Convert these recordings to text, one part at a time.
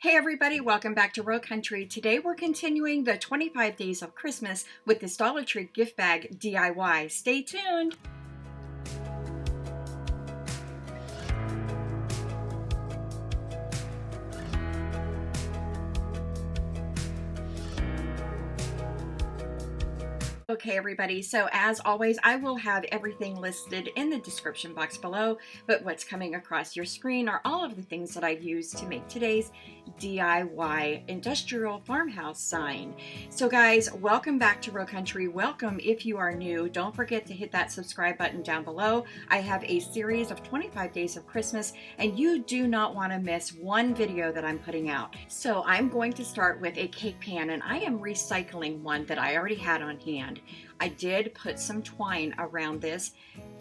Hey everybody, welcome back to Row Country. Today we're continuing the 25 days of Christmas with this Dollar Tree gift bag DIY. Stay tuned. Okay everybody, so as always I will have everything listed in the description box below, but what's coming across your screen are all of the things that I've used to make today's DIY industrial farmhouse sign. So guys, welcome back to Row Country. Welcome if you are new. Don't forget to hit that subscribe button down below. I have a series of 25 days of Christmas and you do not want to miss one video that I'm putting out. So I'm going to start with a cake pan, and I am recycling one that I already had on hand. I did put some twine around this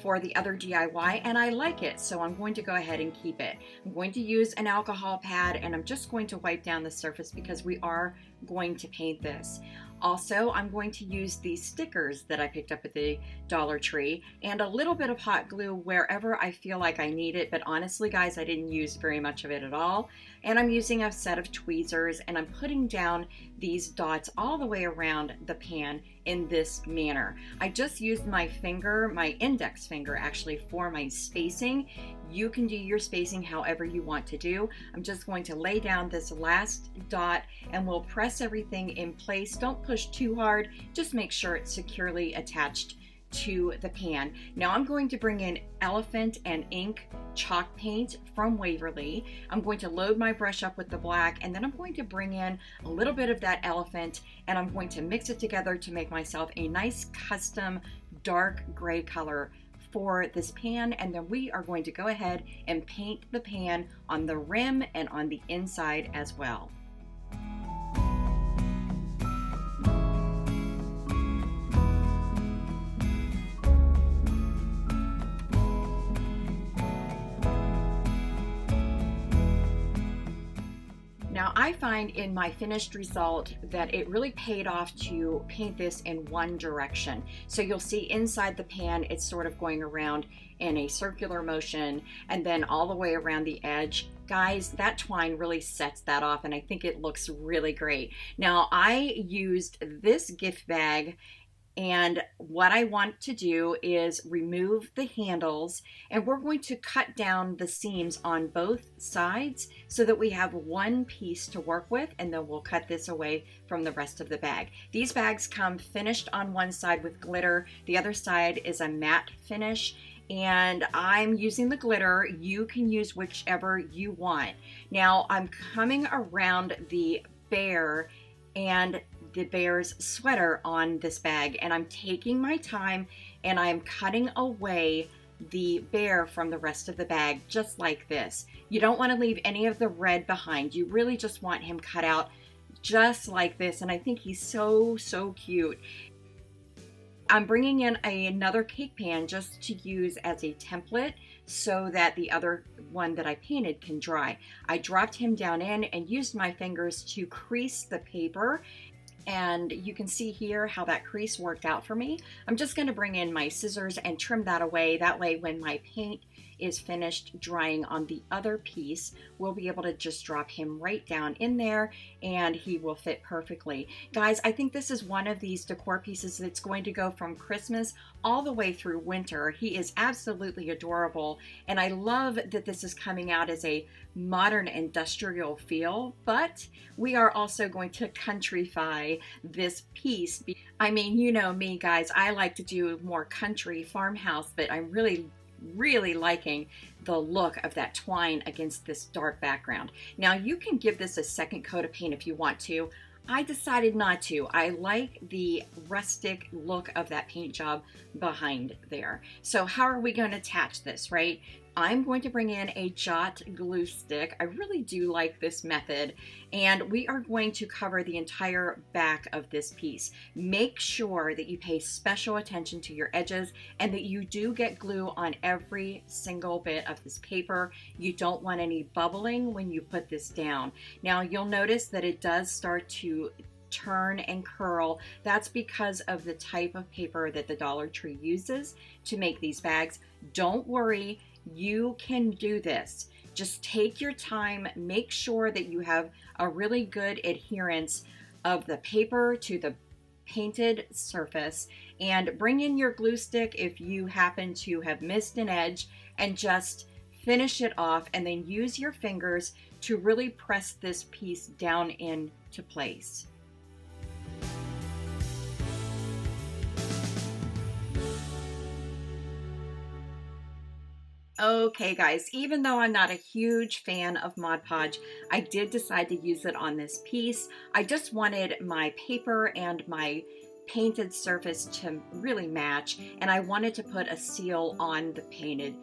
for the other DIY and I like it, so I'm going to go ahead and keep it. I'm going to use an alcohol pad and I'm just going to wipe down the surface because we are going to paint this. Also, I'm going to use these stickers that I picked up at the Dollar Tree and a little bit of hot glue wherever I feel like I need it, but honestly guys, I didn't use very much of it at all. And I'm using a set of tweezers and I'm putting down these dots all the way around the pan in this manner. I just used my finger, my index finger actually, for my spacing. You can do your spacing however you want to do. I'm just going to lay down this last dot and we'll press everything in place. Don't push too hard, just make sure it's securely attached to the pan. Now I'm going to bring in elephant and ink chalk paint from Waverly. I'm going to load my brush up with the black and then I'm going to bring in a little bit of that elephant and I'm going to mix it together to make myself a nice custom dark gray color for this pan, and then we are going to go ahead and paint the pan on the rim and on the inside as well. Now I find in my finished result that it really paid off to paint this in one direction. So you'll see inside the pan it's sort of going around in a circular motion and then all the way around the edge. Guys, that twine really sets that off and I think it looks really great. Now I used this gift bag and what I want to do is remove the handles and we're going to cut down the seams on both sides so that we have one piece to work with, and then we'll cut this away from the rest of the bag. These bags come finished on one side with glitter. The other side is a matte finish and I'm using the glitter. You can use whichever you want. Now I'm coming around the bear and the bear's sweater on this bag and I'm taking my time and I'm cutting away the bear from the rest of the bag just like this. You don't want to leave any of the red behind. You really just want him cut out just like this, and I think he's so cute. I'm bringing in another cake pan just to use as a template so that the other one that I painted can dry. I dropped him down in and used my fingers to crease the paper, and you can see here how that crease worked out for me. I'm just going to bring in my scissors and trim that away. That way when my paint is finished drying on the other piece, we'll be able to just drop him right down in there and he will fit perfectly. Guys, I think this is one of these decor pieces that's going to go from Christmas all the way through winter. He is absolutely adorable and I love that this is coming out as a modern industrial feel, but we are also going to countryfy this piece. I mean, you know me guys, I like to do more country farmhouse, but I'm really liking the look of that twine against this dark background. Now you can give this a second coat of paint if you want to. I decided not to. I like the rustic look of that paint job behind there. So how are we going to attach this, right? I'm going to bring in a Jot glue stick. I really do like this method, and we are going to cover the entire back of this piece. Make sure that you pay special attention to your edges and that you do get glue on every single bit of this paper. You don't want any bubbling when you put this down. Now you'll notice that it does start to turn and curl. That's because of the type of paper that the Dollar Tree uses to make these bags. Don't worry, you can do this. Just take your time, make sure that you have a really good adherence of the paper to the painted surface, and bring in your glue stick if you happen to have missed an edge, and just finish it off, and then use your fingers to really press this piece down into place. Okay guys, even though I'm not a huge fan of Mod Podge, I did decide to use it on this piece. I just wanted my paper and my painted surface to really match, and I wanted to put a seal on the painted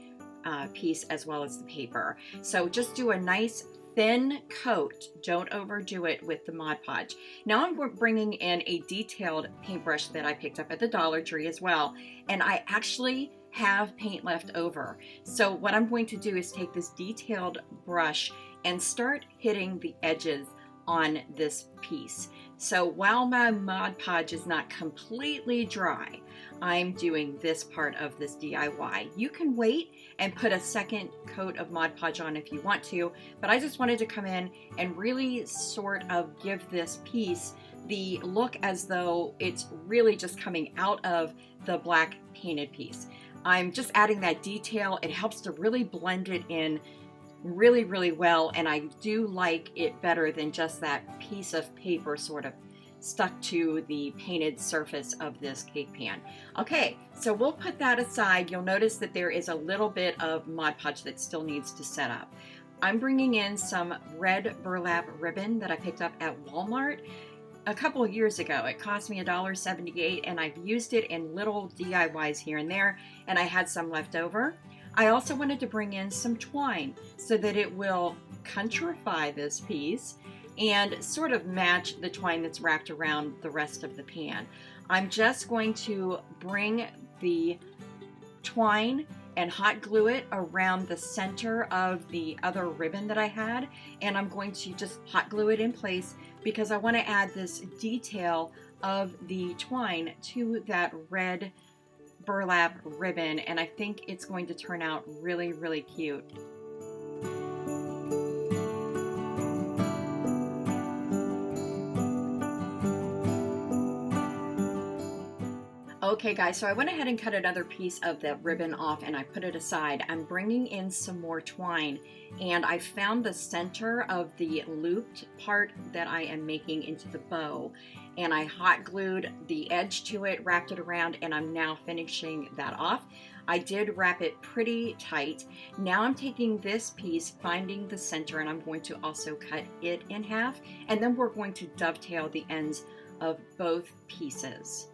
piece as well as the paper. So just do a nice thin coat, don't overdo it with the Mod Podge. Now I'm bringing in a detailed paintbrush that I picked up at the Dollar Tree as well, and I actually have paint left over. So what I'm going to do is take this detailed brush and start hitting the edges on this piece. So while my Mod Podge is not completely dry, I'm doing this part of this DIY. You can wait and put a second coat of Mod Podge on if you want to, but I just wanted to come in and really sort of give this piece the look as though it's really just coming out of the black painted piece. I'm just adding that detail. It helps to really blend it in really, really well, and I do like it better than just that piece of paper sort of stuck to the painted surface of this cake pan. Okay, so we'll put that aside. You'll notice that there is a little bit of Mod Podge that still needs to set up. I'm bringing in some red burlap ribbon that I picked up at Walmart a couple of years ago. It cost me $1.78, and I've used it in little DIYs here and there, and I had some left over. I also wanted to bring in some twine so that it will countrify this piece and sort of match the twine that's wrapped around the rest of the pan. I'm just going to bring the twine and hot glue it around the center of the other ribbon that I had, and I'm going to just hot glue it in place because I want to add this detail of the twine to that red burlap ribbon, and I think it's going to turn out really, really cute. Okay guys, so I went ahead and cut another piece of the ribbon off and I put it aside. I'm bringing in some more twine, and I found the center of the looped part that I am making into the bow, and I hot glued the edge to it, wrapped it around, and I'm now finishing that off. I did wrap it pretty tight. Now I'm taking this piece, finding the center, and I'm going to also cut it in half, and then we're going to dovetail the ends of both pieces.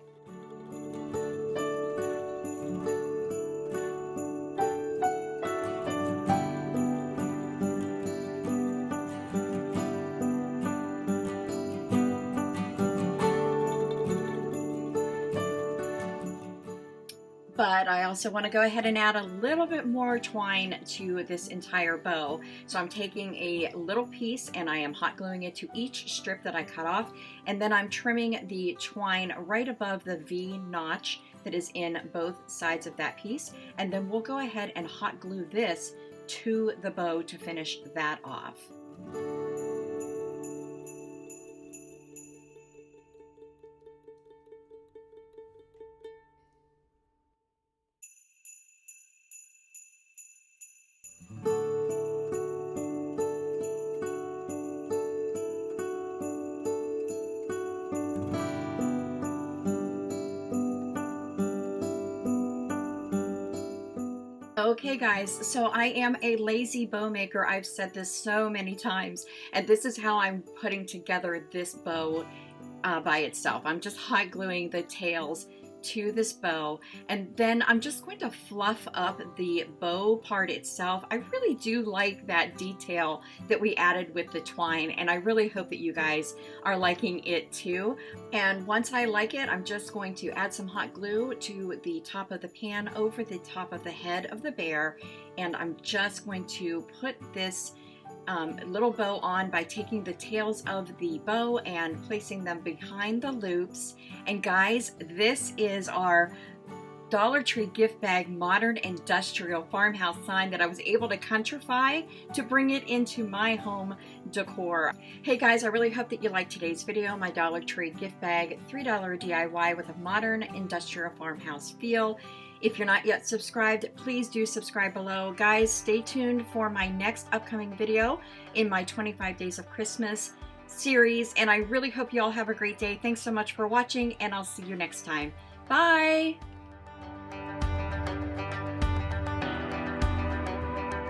But I also want to go ahead and add a little bit more twine to this entire bow. So I'm taking a little piece and I am hot gluing it to each strip that I cut off, and then I'm trimming the twine right above the V notch that is in both sides of that piece, and then we'll go ahead and hot glue this to the bow to finish that off. Okay guys, so I am a lazy bow maker. I've said this so many times, and this is how I'm putting together this bow by itself. I'm just hot gluing the tails to this bow, and then I'm just going to fluff up the bow part itself. I really do like that detail that we added with the twine, and I really hope that you guys are liking it too. And once I like it, I'm just going to add some hot glue to the top of the pan over the top of the head of the bear, and I'm just going to put this little bow on by taking the tails of the bow and placing them behind the loops. And guys, this is our Dollar Tree gift bag Modern Industrial Farmhouse sign that I was able to countrify to bring it into my home decor. Hey guys, I really hope that you liked today's video. My Dollar Tree gift bag, $3 DIY with a modern industrial farmhouse feel. If you're not yet subscribed, please do subscribe below. Guys, stay tuned for my next upcoming video in my 25 Days of Christmas series, and I really hope you all have a great day. Thanks so much for watching, and I'll see you next time. Bye!